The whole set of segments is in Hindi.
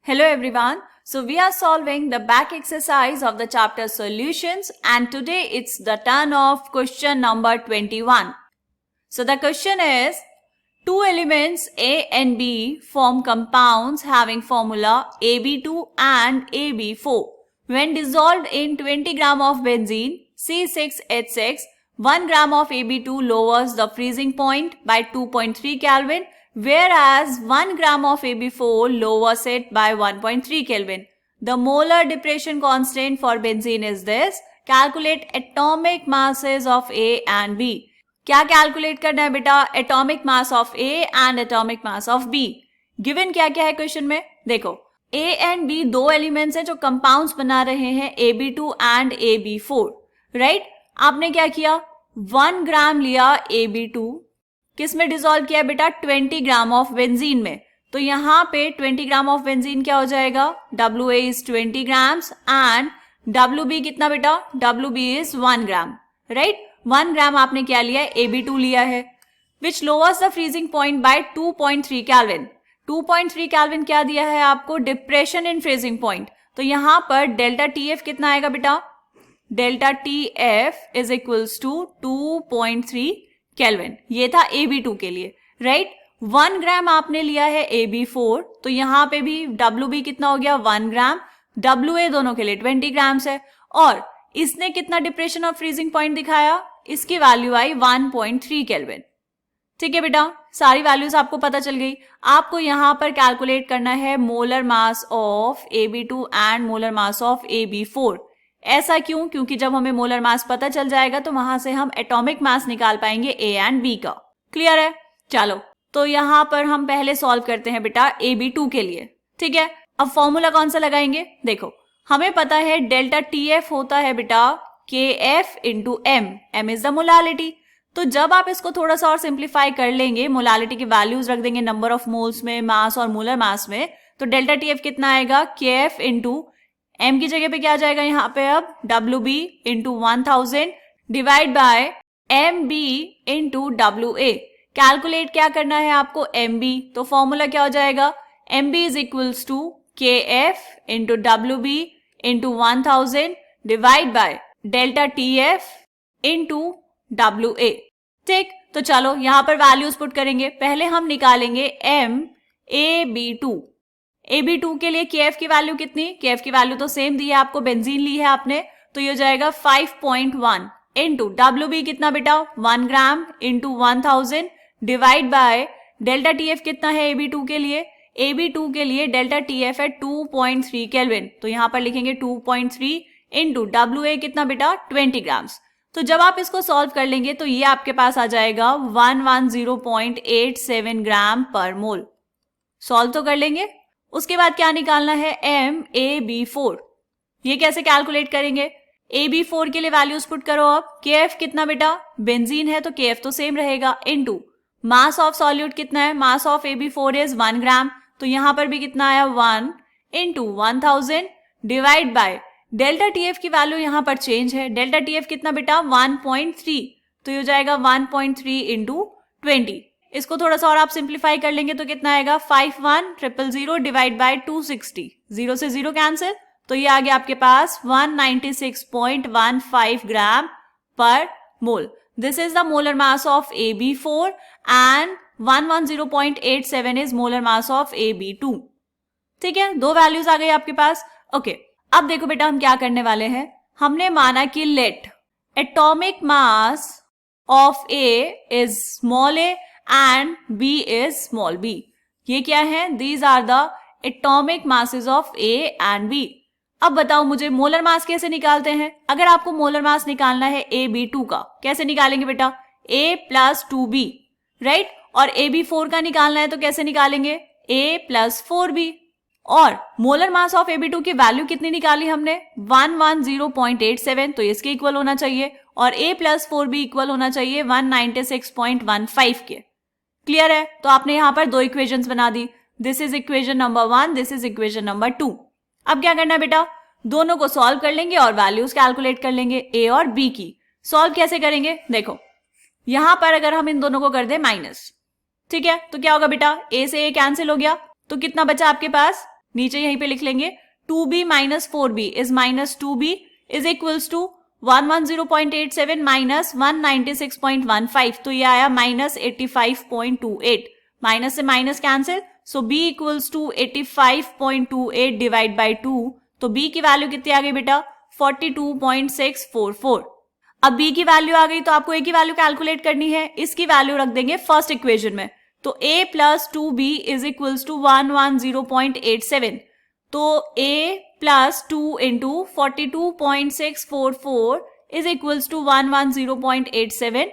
Hello everyone. So we are solving the back exercise of the chapter solutions and today it's the turn of question number 21. So the question is, two elements A and B form compounds having formula AB2 and AB4. When dissolved in 20 gram of benzene C6H6, 1 gram of AB2 lowers the freezing point by 2.3 Kelvin, whereas 1 gram of AB4 lowers it by 1.3 Kelvin. The molar depression constant for benzene is this. Calculate atomic masses of A and B. क्या कैलकुलेट करना है बेटा? Atomic mass of A and atomic mass of B. Given क्या क्या है क्वेश्चन में? देखो, ए एंड बी दो एलिमेंट्स हैं जो कंपाउंड्स बना रहे हैं AB2 एंड AB4, राइट? आपने क्या किया? 1 ग्राम लिया AB2, किस में डिसॉल्व किया बेटा? 20 ग्राम ऑफ बेंजीन में. तो यहाँ पे 20 ग्राम ऑफ बेंजीन क्या हो जाएगा? WA is 20 grams and WB कितना बेटा? WB is 1 gram, right? 1 gram आपने क्या लिया है? AB2 लिया है, which lowers the freezing point by 2.3 kelvin. 2.3 kelvin क्या दिया है आपको? Depression in freezing point. तो यहां पर डेल्टा TF कितना आएगा बेटा? Delta TF is equals to 2.3 kelvin. ये था AB2 के लिए, राइट? 1 ग्राम आपने लिया है AB4, तो यहां पे भी WB कितना हो गया? 1 ग्राम. WA दोनों के लिए 20 ग्राम्स है और इसने कितना डिप्रेशन ऑफ फ्रीजिंग पॉइंट दिखाया? इसकी वैल्यू आई 1.3 केल्विन. ठीक है बेटा, सारी वैल्यूज आपको पता चल गई. आपको यहां पर कैलकुलेट करना है molar mass of AB2 and molar mass of AB4. ऐसा क्यों? क्योंकि जब हमें मोलर मास पता चल जाएगा तो वहां से हम एटॉमिक मास निकाल पाएंगे A एंड B का. क्लियर है? चलो, तो यहां पर हम पहले सॉल्व करते हैं बेटा AB2 के लिए. ठीक है, अब फॉर्मूला कौन सा लगाएंगे? देखो, हमें पता है डेल्टा TF होता है बेटा KF into M. M is the molality. तो जब आप इसको थोड़ा सा और सिंप्लीफाई कर लेंगे, मोलालिटी की वैल्यूज रख देंगे नंबर ऑफ मोल्स में, मास और मोलर मास में, तो डेल्टा TF कितना आएगा? KF इंटू M की जगह पे क्या आ जाएगा यहाँ पे? अब WB into 1000 divide bye MB into WA. Calculate क्या करना है आपको? MB. तो फॉर्मूला क्या हो जाएगा? MB is equals to KF into WB into 1000 divide by delta TF into WA. ठीक, तो चलो यहां पर वैल्यूज पुट करेंगे. पहले हम निकालेंगे AB2. AB2 के लिए KF की वैल्यू कितनी? KF की वैल्यू तो सेम दी है आपको, बेंजीन ली है आपने, तो ये हो जाएगा 5.1 इंटू WB कितना बेटा? 1 gram into 1000 divide by delta TF कितना है AB2 के लिए? AB2 के लिए डेल्टा TF है 2.3 केल्विन. तो यहां पर लिखेंगे 2.3 इंटू WA कितना बेटा? 20 ग्राम्स. तो जब आप इसको सॉल्व कर लेंगे तो ये आपके पास आ जाएगा 110.87 ग्राम पर मोल. सॉल्व तो कर लेंगे. उसके बाद क्या निकालना है? MAB4. ये कैसे कैलकुलेट करेंगे? AB4 के लिए वैल्यूज पुट करो. अब KF कितना बेटा? बेंजीन है तो KF तो सेम रहेगा, इंटू मास ऑफ सॉल्यूट कितना है? मास ऑफ AB4 इज 1 ग्राम. तो यहां पर भी कितना आया? 1 into 1000 divide by delta TF की वैल्यू यहां पर चेंज है. डेल्टा TF कितना बेटा? 1.3. तो ये हो जाएगा 1.3 इंटू 20. इसको थोड़ा सा और आप सिंप्लीफाई कर लेंगे तो कितना आएगा? 51,000 डिवाइड बाय 260. 0 से 0 कैंसिल. तो ये आ गया आपके पास 196.15 gram per mole. This is the molar mass of AB4 and 110.87 is molar mass of AB2. ठीक है, दो वैल्यूज आ गई आपके पास. ओके, अब देखो बेटा हम क्या करने वाले हैं. हमने माना कि let atomic mass of A is small a and B is small b. ये क्या है? These are the atomic masses of A and B. अब बताओ मुझे मोलर मास कैसे निकालते हैं? अगर आपको मोलर मास निकालना है AB2 का, कैसे निकालेंगे बेटा? A plus 2B, right? और AB4 का निकालना है तो कैसे निकालेंगे? A plus 4B. और मोलर मास ऑफ AB2 की वैल्यू कितनी निकाली हमने? 110.87. तो इसके इक्वल होना चाहिए. और A प्लस 4B इक्वल होना चाहिए 196.15 के. क्लियर है? तो आपने यहां पर दो इक्वेशंस बना दी. This is equation number 1, this is equation number 2. अब क्या करना है बेटा? दोनों को सॉल्व कर लेंगे और वैल्यूज कैलकुलेट कर लेंगे A और B की. सॉल्व कैसे करेंगे? देखो, यहां पर अगर हम इन दोनों को कर दे माइनस, ठीक है, तो क्या होगा बेटा? A से A कैंसिल हो गया, तो कितना बचा आपके पास? नीचे यहीं पे लिख लेंगे 2b minus 4b is minus 2b is equals to 110.87 minus 196.15, तो ये आया माइनस 85.28, माइनस से minus cancel, so b equals to 85.28 divide by 2, तो b की वैल्यू कितनी आ गई बेटा 42.644। अब b की वैल्यू आ गई तो आपको a की वैल्यू कैलकुलेट करनी है, इसकी वैल्यू रख देंगे फर्स्ट इक्वेशन में, तो a plus 2b is equals to 110.87, तो a plus 2 into 42.644 is equals to 110.87,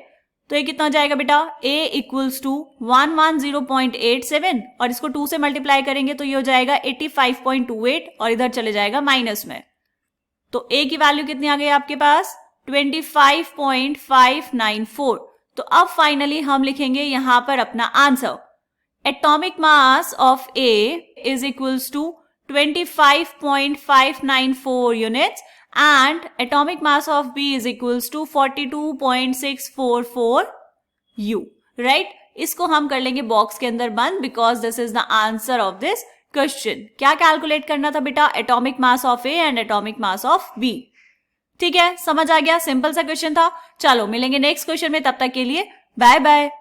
तो ये कितना जाएगा बेटा a इक्वल्स टू 110.87 और इसको 2 से मल्टीप्लाई करेंगे तो ये हो जाएगा 85.28 और इधर चले जाएगा माइनस में, तो a की वैल्यू कितनी आ गई आपके पास 25.594। तो अब फाइनली हम लिखेंगे यहां पर अपना answer, atomic mass of A is equals to 25.594 units and atomic mass of B is equals to 42.644 U, right? इसको हम कर लेंगे बॉक्स के अंदर बंद because this is the answer of this question. क्या कैलकुलेट करना था बेटा, atomic mass of A and atomic mass of B. ठीक है, समझ आ गया, सिंपल सा क्वेश्चन था। चलो मिलेंगे नेक्स्ट क्वेश्चन में, तब तक के लिए बाय बाय।